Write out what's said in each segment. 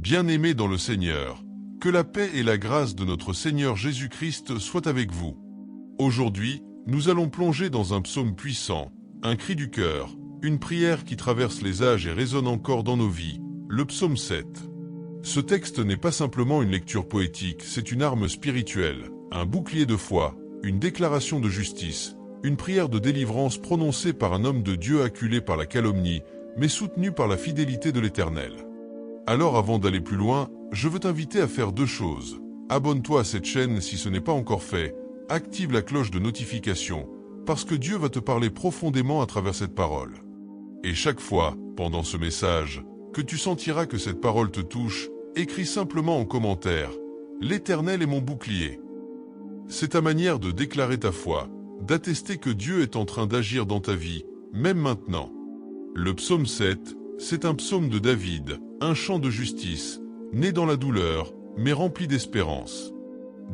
Bien-aimés dans le Seigneur, que la paix et la grâce de notre Seigneur Jésus-Christ soient avec vous. Aujourd'hui, nous allons plonger dans un psaume puissant, un cri du cœur, une prière qui traverse les âges et résonne encore dans nos vies, le psaume 7. Ce texte n'est pas simplement une lecture poétique, c'est une arme spirituelle, un bouclier de foi, une déclaration de justice, une prière de délivrance prononcée par un homme de Dieu acculé par la calomnie, mais soutenu par la fidélité de l'Éternel. Alors avant d'aller plus loin, je veux t'inviter à faire deux choses. Abonne-toi à cette chaîne si ce n'est pas encore fait, active la cloche de notification, parce que Dieu va te parler profondément à travers cette parole. Et chaque fois, pendant ce message, que tu sentiras que cette parole te touche, écris simplement en commentaire « L'Éternel est mon bouclier ». C'est ta manière de déclarer ta foi, d'attester que Dieu est en train d'agir dans ta vie, même maintenant. Le psaume 7, c'est un psaume de David, un chant de justice, né dans la douleur, mais rempli d'espérance.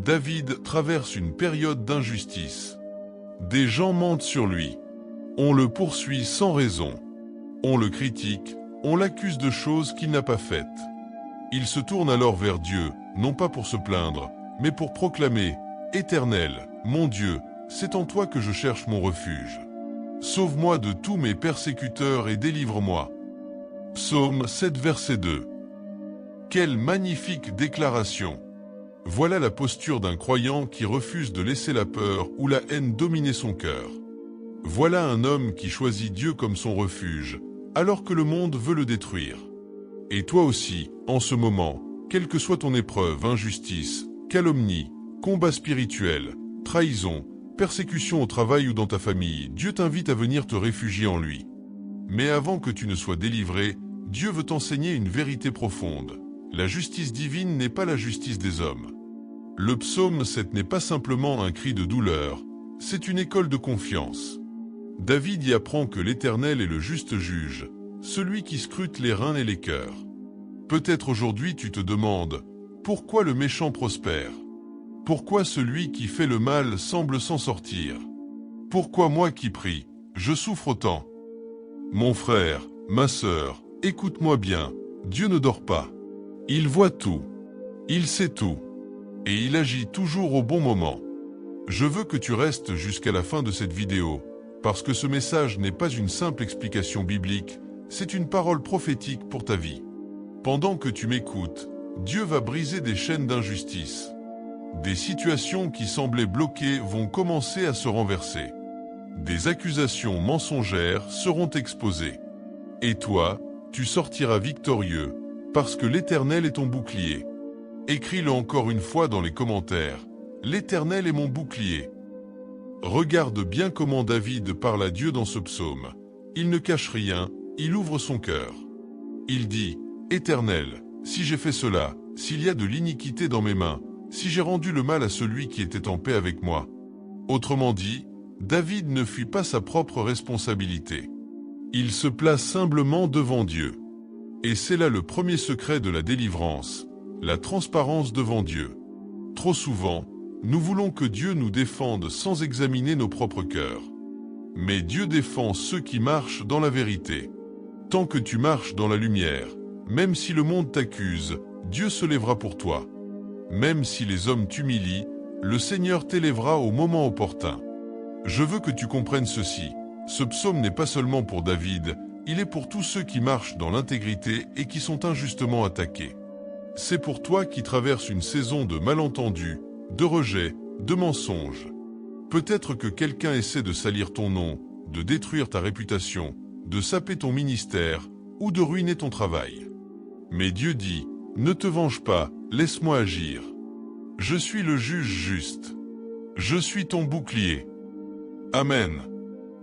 David traverse une période d'injustice. Des gens mentent sur lui. On le poursuit sans raison. On le critique, on l'accuse de choses qu'il n'a pas faites. Il se tourne alors vers Dieu, non pas pour se plaindre, mais pour proclamer « Éternel, mon Dieu, c'est en toi que je cherche mon refuge. Sauve-moi de tous mes persécuteurs et délivre-moi. » Psaume 7 verset 2. Quelle magnifique déclaration! Voilà la posture d'un croyant qui refuse de laisser la peur ou la haine dominer son cœur. Voilà un homme qui choisit Dieu comme son refuge, alors que le monde veut le détruire. Et toi aussi, en ce moment, quelle que soit ton épreuve, injustice, calomnie, combat spirituel, trahison, persécution au travail ou dans ta famille, Dieu t'invite à venir te réfugier en lui. Mais avant que tu ne sois délivré, Dieu veut t'enseigner une vérité profonde. La justice divine n'est pas la justice des hommes. Le psaume 7 n'est pas simplement un cri de douleur, c'est une école de confiance. David y apprend que l'Éternel est le juste juge, celui qui scrute les reins et les cœurs. Peut-être aujourd'hui tu te demandes, pourquoi le méchant prospère? Pourquoi celui qui fait le mal semble s'en sortir? Pourquoi moi qui prie, je souffre autant? Mon frère, ma sœur, écoute-moi bien, Dieu ne dort pas. Il voit tout. Il sait tout. Et il agit toujours au bon moment. Je veux que tu restes jusqu'à la fin de cette vidéo, parce que ce message n'est pas une simple explication biblique, c'est une parole prophétique pour ta vie. Pendant que tu m'écoutes, Dieu va briser des chaînes d'injustice. Des situations qui semblaient bloquées vont commencer à se renverser. Des accusations mensongères seront exposées. Et toi, tu sortiras victorieux, parce que l'Éternel est ton bouclier. Écris-le encore une fois dans les commentaires. L'Éternel est mon bouclier. Regarde bien comment David parle à Dieu dans ce psaume. Il ne cache rien, il ouvre son cœur. Il dit, « Éternel, si j'ai fait cela, s'il y a de l'iniquité dans mes mains, si j'ai rendu le mal à celui qui était en paix avec moi. » Autrement dit, David ne fuit pas sa propre responsabilité. Il se place humblement devant Dieu. Et c'est là le premier secret de la délivrance, la transparence devant Dieu. Trop souvent, nous voulons que Dieu nous défende sans examiner nos propres cœurs. Mais Dieu défend ceux qui marchent dans la vérité. Tant que tu marches dans la lumière, même si le monde t'accuse, Dieu se lèvera pour toi. Même si les hommes t'humilient, le Seigneur t'élèvera au moment opportun. Je veux que tu comprennes ceci. Ce psaume n'est pas seulement pour David, il est pour tous ceux qui marchent dans l'intégrité et qui sont injustement attaqués. C'est pour toi qui traverses une saison de malentendus, de rejets, de mensonges. Peut-être que quelqu'un essaie de salir ton nom, de détruire ta réputation, de saper ton ministère ou de ruiner ton travail. Mais Dieu dit, ne te venge pas, laisse-moi agir. Je suis le juge juste. Je suis ton bouclier. Amen.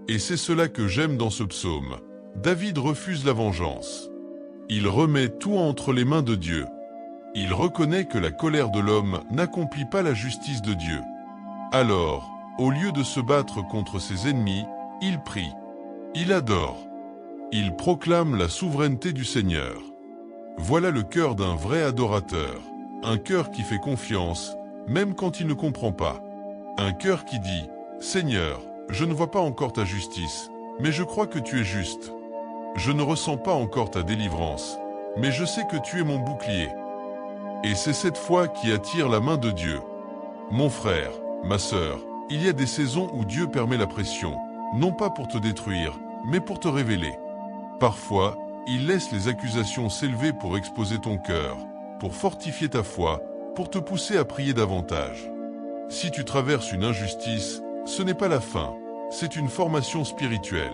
Et c'est cela que j'aime dans ce psaume. David refuse la vengeance. Il remet tout entre les mains de Dieu. Il reconnaît que la colère de l'homme n'accomplit pas la justice de Dieu. Alors, au lieu de se battre contre ses ennemis, il prie. Il adore. Il proclame la souveraineté du Seigneur. Voilà le cœur d'un vrai adorateur, un cœur qui fait confiance, même quand il ne comprend pas. Un cœur qui dit, « Seigneur, je ne vois pas encore ta justice, mais je crois que tu es juste. Je ne ressens pas encore ta délivrance, mais je sais que tu es mon bouclier. Et c'est cette foi qui attire la main de Dieu. Mon frère, ma sœur, il y a des saisons où Dieu permet la pression, non pas pour te détruire, mais pour te révéler. Parfois, il laisse les accusations s'élever pour exposer ton cœur, pour fortifier ta foi, pour te pousser à prier davantage. Si tu traverses une injustice, ce n'est pas la fin, c'est une formation spirituelle.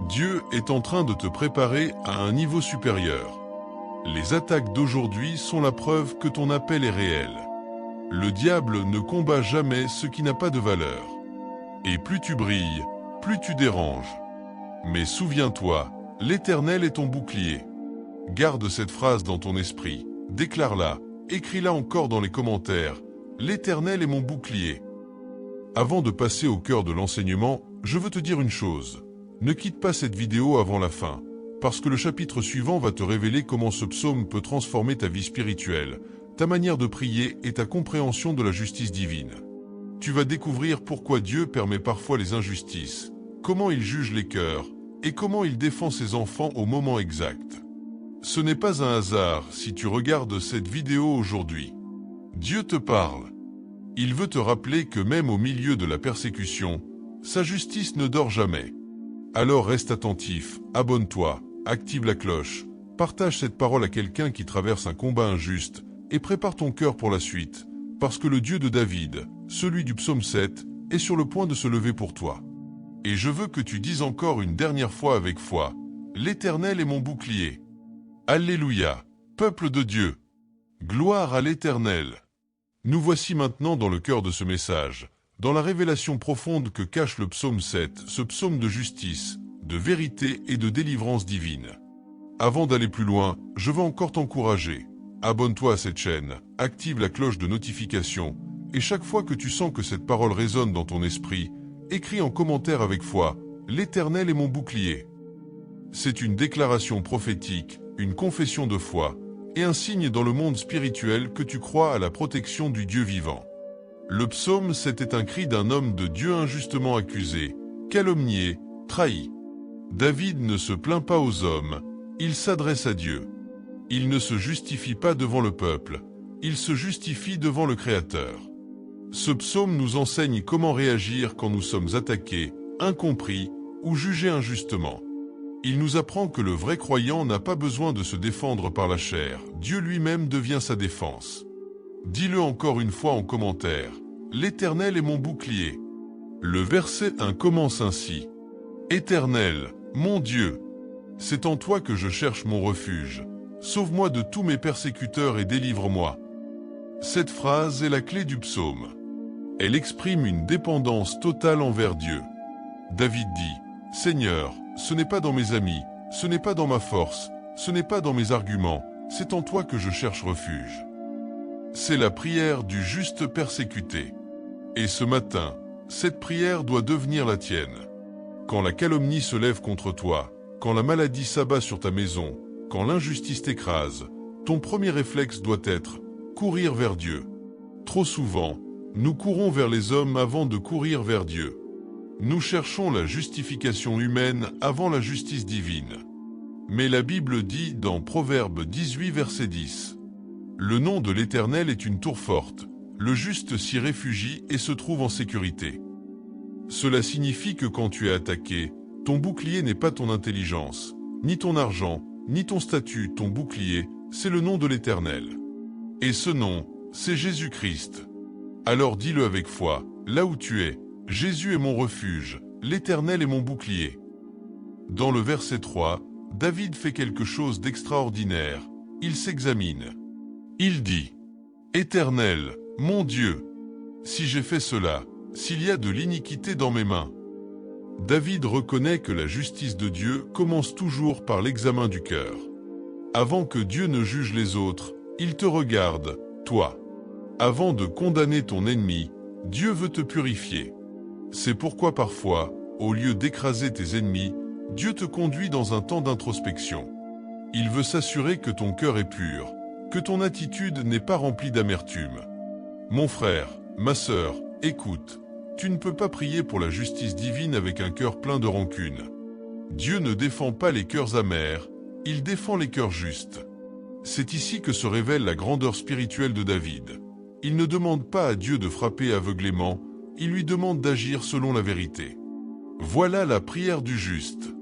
Dieu est en train de te préparer à un niveau supérieur. Les attaques d'aujourd'hui sont la preuve que ton appel est réel. Le diable ne combat jamais ce qui n'a pas de valeur. Et plus tu brilles, plus tu déranges. Mais souviens-toi, l'Éternel est ton bouclier. Garde cette phrase dans ton esprit, déclare-la, écris-la encore dans les commentaires. L'Éternel est mon bouclier. Avant de passer au cœur de l'enseignement, je veux te dire une chose. Ne quitte pas cette vidéo avant la fin, parce que le chapitre suivant va te révéler comment ce psaume peut transformer ta vie spirituelle, ta manière de prier et ta compréhension de la justice divine. Tu vas découvrir pourquoi Dieu permet parfois les injustices, comment il juge les cœurs et comment il défend ses enfants au moment exact. Ce n'est pas un hasard si tu regardes cette vidéo aujourd'hui. Dieu te parle. Il veut te rappeler que même au milieu de la persécution, sa justice ne dort jamais. Alors reste attentif, abonne-toi, active la cloche, partage cette parole à quelqu'un qui traverse un combat injuste et prépare ton cœur pour la suite, parce que le Dieu de David, celui du psaume 7, est sur le point de se lever pour toi. Et je veux que tu dises encore une dernière fois avec foi, « L'Éternel est mon bouclier ». Alléluia, peuple de Dieu. Gloire à l'Éternel. Nous voici maintenant dans le cœur de ce message, dans la révélation profonde que cache le psaume 7, ce psaume de justice, de vérité et de délivrance divine. Avant d'aller plus loin, je veux encore t'encourager. Abonne-toi à cette chaîne, active la cloche de notification, et chaque fois que tu sens que cette parole résonne dans ton esprit, écris en commentaire avec foi, « L'Éternel est mon bouclier ». C'est une déclaration prophétique, une confession de foi, et un signe dans le monde spirituel que tu crois à la protection du Dieu vivant. Le psaume 7 est un cri d'un homme de Dieu injustement accusé, calomnié, trahi. David ne se plaint pas aux hommes, il s'adresse à Dieu. Il ne se justifie pas devant le peuple, il se justifie devant le Créateur. Ce psaume nous enseigne comment réagir quand nous sommes attaqués, incompris ou jugés injustement. Il nous apprend que le vrai croyant n'a pas besoin de se défendre par la chair, Dieu lui-même devient sa défense. Dis-le encore une fois en commentaire, « L'Éternel est mon bouclier ». Le verset 1 commence ainsi, « Éternel, mon Dieu, c'est en toi que je cherche mon refuge. Sauve-moi de tous mes persécuteurs et délivre-moi. » Cette phrase est la clé du psaume. Elle exprime une dépendance totale envers Dieu. David dit, « Seigneur, ce n'est pas dans mes amis, ce n'est pas dans ma force, ce n'est pas dans mes arguments, c'est en toi que je cherche refuge. » C'est la prière du juste persécuté. Et ce matin, cette prière doit devenir la tienne. Quand la calomnie se lève contre toi, quand la maladie s'abat sur ta maison, quand l'injustice t'écrase, ton premier réflexe doit être courir vers Dieu. Trop souvent, nous courons vers les hommes avant de courir vers Dieu. Nous cherchons la justification humaine avant la justice divine. Mais la Bible dit dans Proverbe 18 verset 10, « Le nom de l'Éternel est une tour forte, le juste s'y réfugie et se trouve en sécurité. » Cela signifie que quand tu es attaqué, ton bouclier n'est pas ton intelligence, ni ton argent, ni ton statut, ton bouclier, c'est le nom de l'Éternel. Et ce nom, c'est Jésus-Christ. Alors dis-le avec foi, là où tu es, Jésus est mon refuge, l'Éternel est mon bouclier. Dans le verset 3, David fait quelque chose d'extraordinaire, il s'examine. Il dit, « Éternel, mon Dieu, si j'ai fait cela, s'il y a de l'iniquité dans mes mains. » David reconnaît que la justice de Dieu commence toujours par l'examen du cœur. Avant que Dieu ne juge les autres, il te regarde, toi. Avant de condamner ton ennemi, Dieu veut te purifier. C'est pourquoi parfois, au lieu d'écraser tes ennemis, Dieu te conduit dans un temps d'introspection. Il veut s'assurer que ton cœur est pur, que ton attitude n'est pas remplie d'amertume. Mon frère, ma sœur, écoute, tu ne peux pas prier pour la justice divine avec un cœur plein de rancune. Dieu ne défend pas les cœurs amers, il défend les cœurs justes. C'est ici que se révèle la grandeur spirituelle de David. Il ne demande pas à Dieu de frapper aveuglément, il lui demande d'agir selon la vérité. Voilà la prière du juste.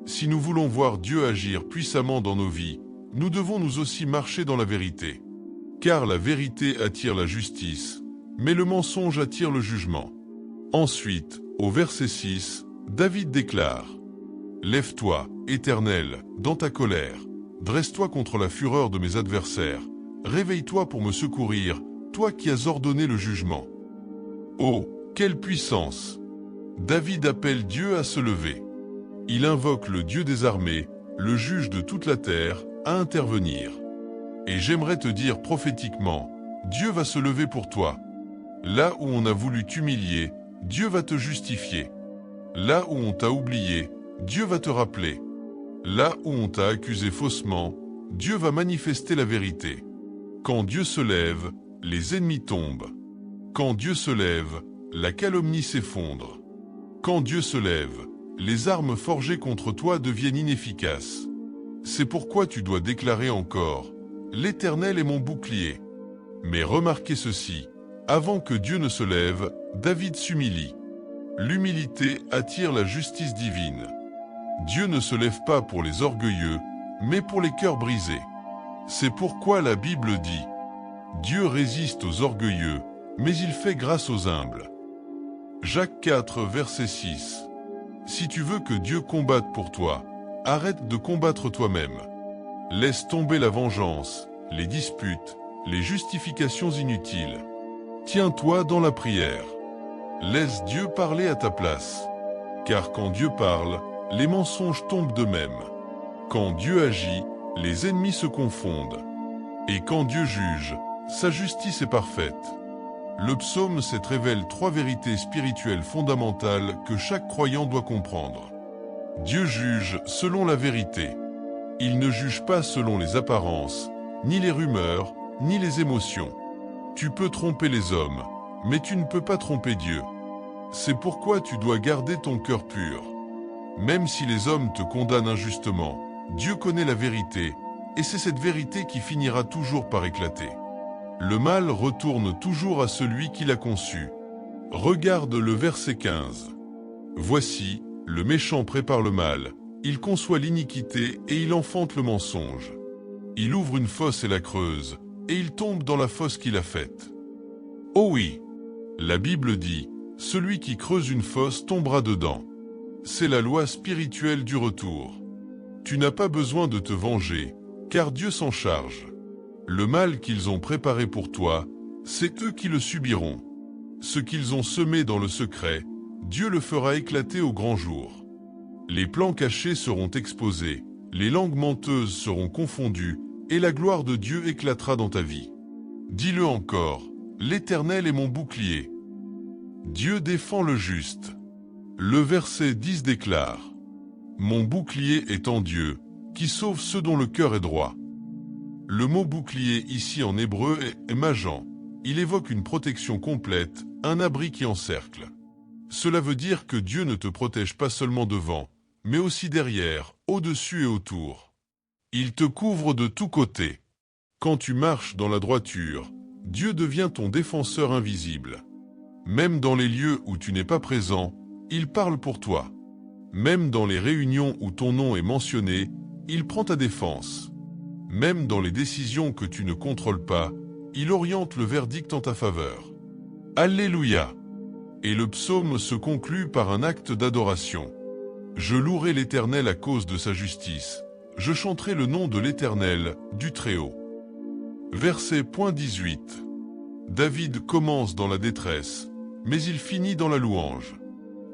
Si nous voulons voir Dieu agir puissamment dans nos vies, nous devons nous aussi marcher dans la vérité. Car la vérité attire la justice, mais le mensonge attire le jugement. Ensuite, au verset 6, David déclare « Lève-toi, Éternel, dans ta colère, dresse-toi contre la fureur de mes adversaires, réveille-toi pour me secourir, toi qui as ordonné le jugement. » Oh, quelle puissance! David appelle Dieu à se lever. Il invoque le Dieu des armées, le juge de toute la terre, à intervenir. Et j'aimerais te dire prophétiquement, Dieu va se lever pour toi. Là où on a voulu t'humilier, Dieu va te justifier. Là où on t'a oublié, Dieu va te rappeler. Là où on t'a accusé faussement, Dieu va manifester la vérité. Quand Dieu se lève, les ennemis tombent. Quand Dieu se lève, la calomnie s'effondre. Quand Dieu se lève, les armes forgées contre toi deviennent inefficaces. C'est pourquoi tu dois déclarer encore « L'Éternel est mon bouclier ». Mais remarquez ceci, avant que Dieu ne se lève, David s'humilie. L'humilité attire la justice divine. Dieu ne se lève pas pour les orgueilleux, mais pour les cœurs brisés. C'est pourquoi la Bible dit « Dieu résiste aux orgueilleux, mais il fait grâce aux humbles ». Jacques 4, verset 6. Si tu veux que Dieu combatte pour toi, arrête de combattre toi-même. Laisse tomber la vengeance, les disputes, les justifications inutiles. Tiens-toi dans la prière. Laisse Dieu parler à ta place. Car quand Dieu parle, les mensonges tombent d'eux-mêmes. Quand Dieu agit, les ennemis se confondent. Et quand Dieu juge, sa justice est parfaite. Le psaume 7 révèle 3 vérités spirituelles fondamentales que chaque croyant doit comprendre. Dieu juge selon la vérité. Il ne juge pas selon les apparences, ni les rumeurs, ni les émotions. Tu peux tromper les hommes, mais tu ne peux pas tromper Dieu. C'est pourquoi tu dois garder ton cœur pur. Même si les hommes te condamnent injustement, Dieu connaît la vérité, et c'est cette vérité qui finira toujours par éclater. Le mal retourne toujours à celui qui l'a conçu. Regarde le verset 15. Voici, le méchant prépare le mal, il conçoit l'iniquité et il enfante le mensonge. Il ouvre une fosse et la creuse, et il tombe dans la fosse qu'il a faite. Oh oui, la Bible dit, celui qui creuse une fosse tombera dedans. C'est la loi spirituelle du retour. Tu n'as pas besoin de te venger, car Dieu s'en charge. Le mal qu'ils ont préparé pour toi, c'est eux qui le subiront. Ce qu'ils ont semé dans le secret, Dieu le fera éclater au grand jour. Les plans cachés seront exposés, les langues menteuses seront confondues, et la gloire de Dieu éclatera dans ta vie. Dis-le encore, l'Éternel est mon bouclier. Dieu défend le juste. Le verset 10 déclare « Mon bouclier est en Dieu, qui sauve ceux dont le cœur est droit ». Le mot bouclier ici en hébreu est majan. Il évoque une protection complète, un abri qui encercle. Cela veut dire que Dieu ne te protège pas seulement devant, mais aussi derrière, au-dessus et autour. Il te couvre de tous côtés. Quand tu marches dans la droiture, Dieu devient ton défenseur invisible. Même dans les lieux où tu n'es pas présent, il parle pour toi. Même dans les réunions où ton nom est mentionné, il prend ta défense. Même dans les décisions que tu ne contrôles pas, il oriente le verdict en ta faveur. Alléluia! Et le psaume se conclut par un acte d'adoration. Je louerai l'Éternel à cause de sa justice. Je chanterai le nom de l'Éternel, du Très-Haut. Verset 18. David commence dans la détresse, mais il finit dans la louange.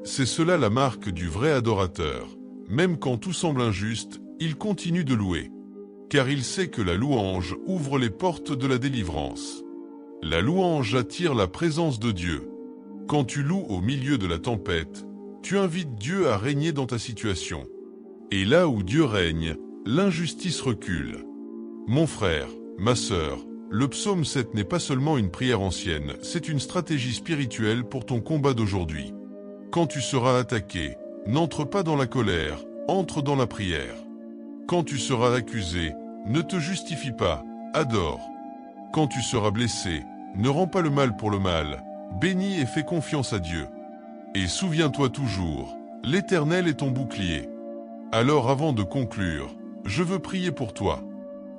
C'est cela la marque du vrai adorateur. Même quand tout semble injuste, il continue de louer. Car il sait que la louange ouvre les portes de la délivrance. La louange attire la présence de Dieu. Quand tu loues au milieu de la tempête, tu invites Dieu à régner dans ta situation. Et là où Dieu règne, l'injustice recule. Mon frère, ma sœur, le psaume 7 n'est pas seulement une prière ancienne, c'est une stratégie spirituelle pour ton combat d'aujourd'hui. Quand tu seras attaqué, n'entre pas dans la colère, entre dans la prière. Quand tu seras accusé, Ne te justifie pas, adore. Quand tu seras blessé, ne rends pas le mal pour le mal, bénis et fais confiance à Dieu. Et souviens-toi toujours, l'Éternel est ton bouclier. Alors avant de conclure, je veux prier pour toi.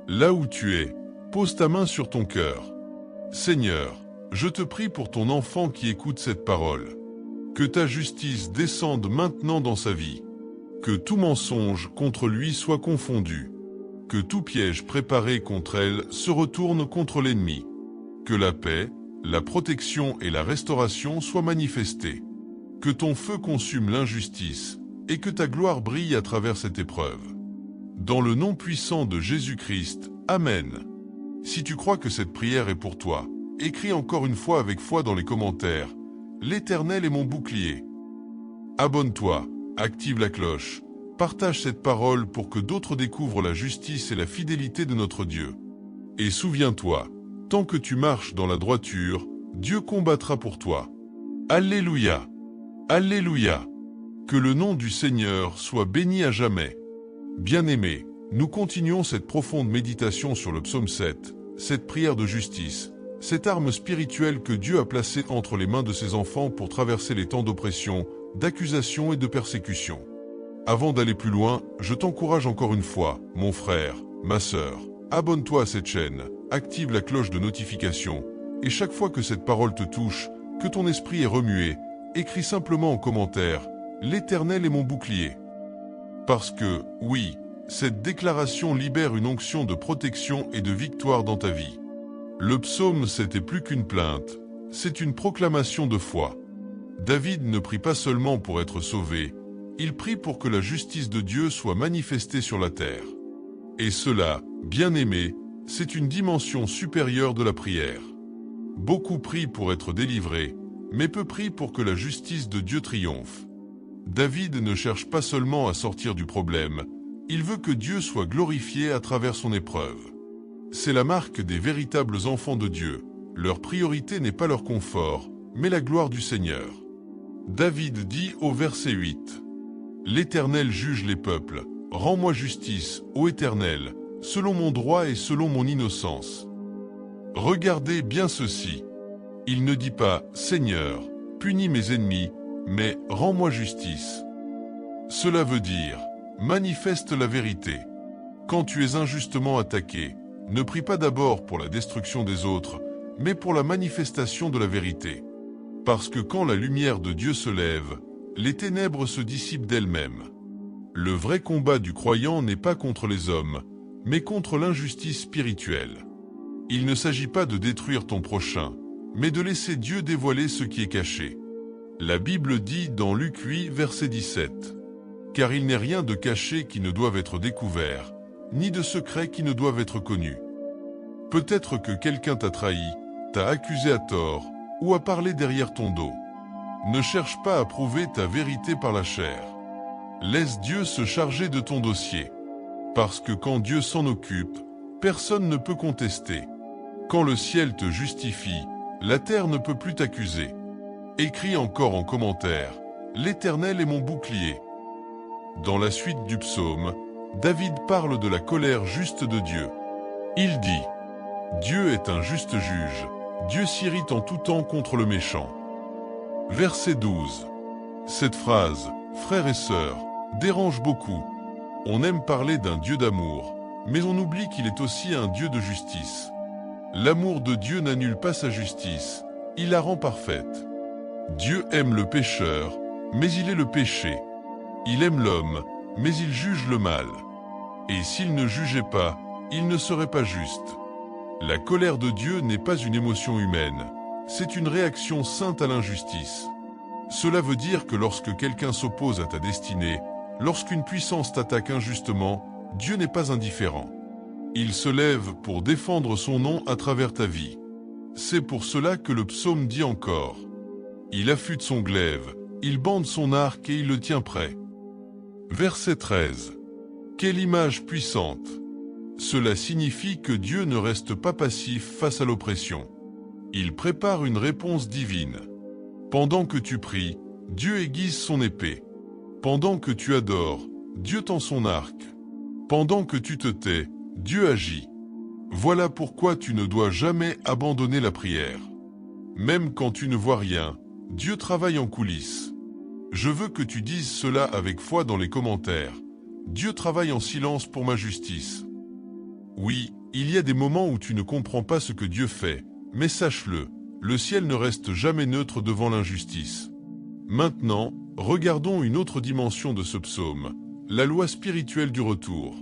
Là où tu es, pose ta main sur ton cœur. Seigneur, je te prie pour ton enfant qui écoute cette parole. Que ta justice descende maintenant dans sa vie. Que tout mensonge contre lui soit confondu. Que tout piège préparé contre elle se retourne contre l'ennemi. Que la paix, la protection et la restauration soient manifestées. Que ton feu consume l'injustice et que ta gloire brille à travers cette épreuve. Dans le nom puissant de Jésus-Christ, Amen. Si tu crois que cette prière est pour toi, écris encore une fois avec foi dans les commentaires « L'Éternel est mon bouclier ». Abonne-toi, active la cloche, partage cette parole pour que d'autres découvrent la justice et la fidélité de notre Dieu. Et souviens-toi, tant que tu marches dans la droiture, Dieu combattra pour toi. Alléluia! Alléluia! Que le nom du Seigneur soit béni à jamais. Bien-aimés, nous continuons cette profonde méditation sur le psaume 7, cette prière de justice, cette arme spirituelle que Dieu a placée entre les mains de ses enfants pour traverser les temps d'oppression, d'accusation et de persécution. Avant d'aller plus loin, je t'encourage encore une fois, mon frère, ma sœur, abonne-toi à cette chaîne, active la cloche de notification, et chaque fois que cette parole te touche, que ton esprit est remué, écris simplement en commentaire « L'Éternel est mon bouclier ». Parce que, oui, cette déclaration libère une onction de protection et de victoire dans ta vie. Le psaume 7 est plus qu'une plainte, c'est une proclamation de foi. David ne prie pas seulement pour être sauvé, il prie pour que la justice de Dieu soit manifestée sur la terre. Et cela, bien-aimé, c'est une dimension supérieure de la prière. Beaucoup prient pour être délivrés, mais peu prient pour que la justice de Dieu triomphe. David ne cherche pas seulement à sortir du problème, il veut que Dieu soit glorifié à travers son épreuve. C'est la marque des véritables enfants de Dieu. Leur priorité n'est pas leur confort, mais la gloire du Seigneur. David dit au verset 8 « L'Éternel juge les peuples, rends-moi justice, ô Éternel, selon mon droit et selon mon innocence. » Regardez bien ceci. Il ne dit pas « Seigneur, punis mes ennemis », mais « rends-moi justice ». Cela veut dire « manifeste la vérité ». Quand tu es injustement attaqué, ne prie pas d'abord pour la destruction des autres, mais pour la manifestation de la vérité. Parce que quand la lumière de Dieu se lève, les ténèbres se dissipent d'elles-mêmes. Le vrai combat du croyant n'est pas contre les hommes, mais contre l'injustice spirituelle. Il ne s'agit pas de détruire ton prochain, mais de laisser Dieu dévoiler ce qui est caché. La Bible dit dans Luc 8, verset 17 « Car il n'est rien de caché qui ne doive être découvert, ni de secret qui ne doivent être connus. » Peut-être que quelqu'un t'a trahi, t'a accusé à tort, ou a parlé derrière ton dos. Ne cherche pas à prouver ta vérité par la chair. Laisse Dieu se charger de ton dossier. Parce que quand Dieu s'en occupe, personne ne peut contester. Quand le ciel te justifie, la terre ne peut plus t'accuser. Écris encore en commentaire « L'Éternel est mon bouclier ». Dans la suite du psaume, David parle de la colère juste de Dieu. Il dit « Dieu est un juste juge, Dieu s'irrite en tout temps contre le méchant. » Verset 12. Cette phrase, frères et sœurs, dérange beaucoup. On aime parler d'un Dieu d'amour, mais on oublie qu'il est aussi un Dieu de justice. L'amour de Dieu n'annule pas sa justice, il la rend parfaite. Dieu aime le pécheur, mais il est le péché. Il aime l'homme, mais il juge le mal. Et s'il ne jugeait pas, il ne serait pas juste. La colère de Dieu n'est pas une émotion humaine, c'est une réaction sainte à l'injustice. Cela veut dire que lorsque quelqu'un s'oppose à ta destinée, lorsqu'une puissance t'attaque injustement, Dieu n'est pas indifférent. Il se lève pour défendre son nom à travers ta vie. C'est pour cela que le psaume dit encore « Il affûte son glaive, il bande son arc et il le tient prêt. » Verset 13. Quelle image puissante! Cela signifie que Dieu ne reste pas passif face à l'oppression. Il prépare une réponse divine. Pendant que tu pries, Dieu aiguise son épée. Pendant que tu adores, Dieu tend son arc. Pendant que tu te tais, Dieu agit. Voilà pourquoi tu ne dois jamais abandonner la prière. Même quand tu ne vois rien, Dieu travaille en coulisses. Je veux que tu dises cela avec foi dans les commentaires. Dieu travaille en silence pour ma justice. Oui, il y a des moments où tu ne comprends pas ce que Dieu fait, mais sache-le, le ciel ne reste jamais neutre devant l'injustice. Maintenant, regardons une autre dimension de ce psaume, la loi spirituelle du retour.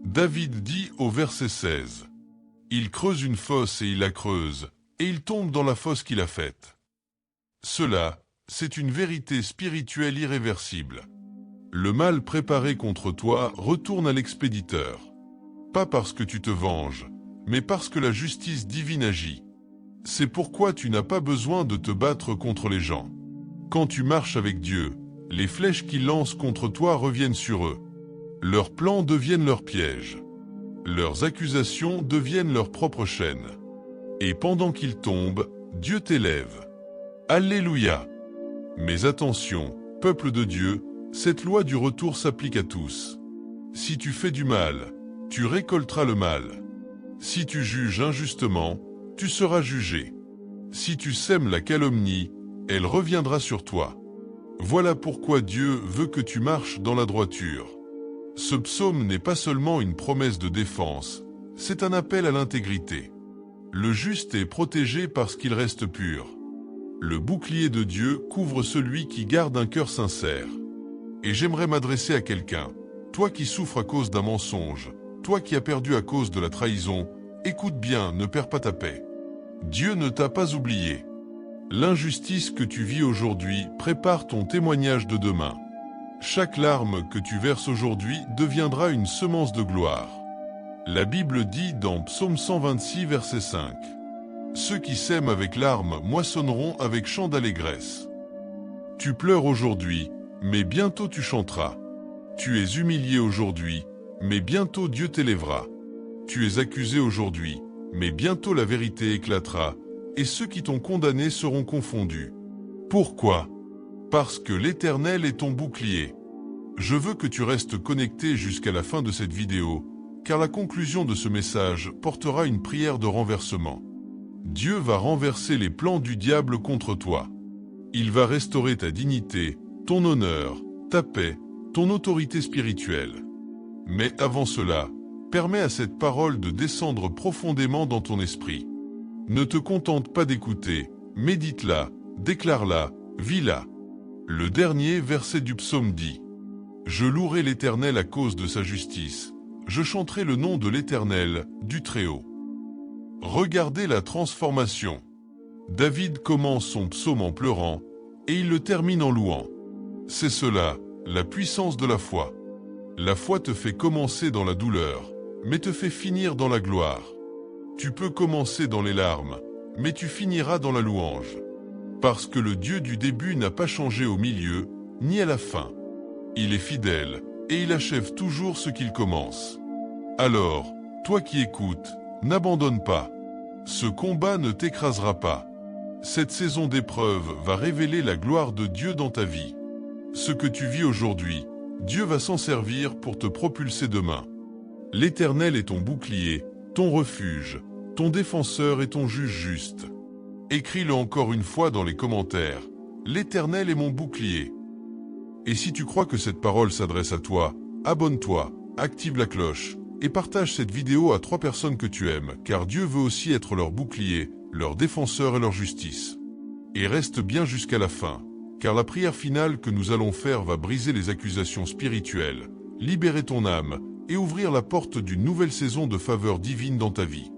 David dit au verset 16, « Il creuse une fosse et il la creuse, et il tombe dans la fosse qu'il a faite. » Cela, c'est une vérité spirituelle irréversible. Le mal préparé contre toi retourne à l'expéditeur. Pas parce que tu te venges, mais parce que la justice divine agit. C'est pourquoi tu n'as pas besoin de te battre contre les gens. Quand tu marches avec Dieu, les flèches qu'il lance contre toi reviennent sur eux. Leurs plans deviennent leurs pièges. Leurs accusations deviennent leurs propres chaînes. Et pendant qu'ils tombent, Dieu t'élève. Alléluia! Mais attention, peuple de Dieu, cette loi du retour s'applique à tous. Si tu fais du mal, tu récolteras le mal. Si tu juges injustement, tu seras jugé. Si tu sèmes la calomnie, elle reviendra sur toi. Voilà pourquoi Dieu veut que tu marches dans la droiture. Ce psaume n'est pas seulement une promesse de défense, c'est un appel à l'intégrité. Le juste est protégé parce qu'il reste pur. Le bouclier de Dieu couvre celui qui garde un cœur sincère. Et j'aimerais m'adresser à quelqu'un, toi qui souffres à cause d'un mensonge, toi qui as perdu à cause de la trahison, écoute bien, ne perds pas ta paix. Dieu ne t'a pas oublié. L'injustice que tu vis aujourd'hui prépare ton témoignage de demain. Chaque larme que tu verses aujourd'hui deviendra une semence de gloire. La Bible dit dans Psaume 126, verset 5, « Ceux qui sèment avec larmes moissonneront avec chant d'allégresse. » Tu pleures aujourd'hui, mais bientôt tu chanteras. Tu es humilié aujourd'hui, mais bientôt Dieu t'élèvera. Tu es accusé aujourd'hui, mais bientôt la vérité éclatera, et ceux qui t'ont condamné seront confondus. Pourquoi? Parce que l'Éternel est ton bouclier. Je veux que tu restes connecté jusqu'à la fin de cette vidéo, car la conclusion de ce message portera une prière de renversement. Dieu va renverser les plans du diable contre toi. Il va restaurer ta dignité, ton honneur, ta paix, ton autorité spirituelle. Mais avant cela, permets à cette parole de descendre profondément dans ton esprit. Ne te contente pas d'écouter, médite-la, déclare-la, vis-la. Le dernier verset du psaume dit « Je louerai l'Éternel à cause de sa justice, je chanterai le nom de l'Éternel, du Très-Haut. » Regardez la transformation. David commence son psaume en pleurant, et il le termine en louant. C'est cela, la puissance de la foi. La foi te fait commencer dans la douleur, mais te fait finir dans la gloire. Tu peux commencer dans les larmes, mais tu finiras dans la louange. Parce que le Dieu du début n'a pas changé au milieu, ni à la fin. Il est fidèle, et il achève toujours ce qu'il commence. Alors, toi qui écoutes, n'abandonne pas. Ce combat ne t'écrasera pas. Cette saison d'épreuve va révéler la gloire de Dieu dans ta vie. Ce que tu vis aujourd'hui, Dieu va s'en servir pour te propulser demain. L'Éternel est ton bouclier, ton refuge, ton défenseur et ton juge juste. Écris-le encore une fois dans les commentaires. L'Éternel est mon bouclier. Et si tu crois que cette parole s'adresse à toi, abonne-toi, active la cloche et partage cette vidéo à 3 personnes que tu aimes, car Dieu veut aussi être leur bouclier, leur défenseur et leur justice. Et reste bien jusqu'à la fin, car la prière finale que nous allons faire va briser les accusations spirituelles, libérer ton âme et ouvrir la porte d'une nouvelle saison de faveur divine dans ta vie.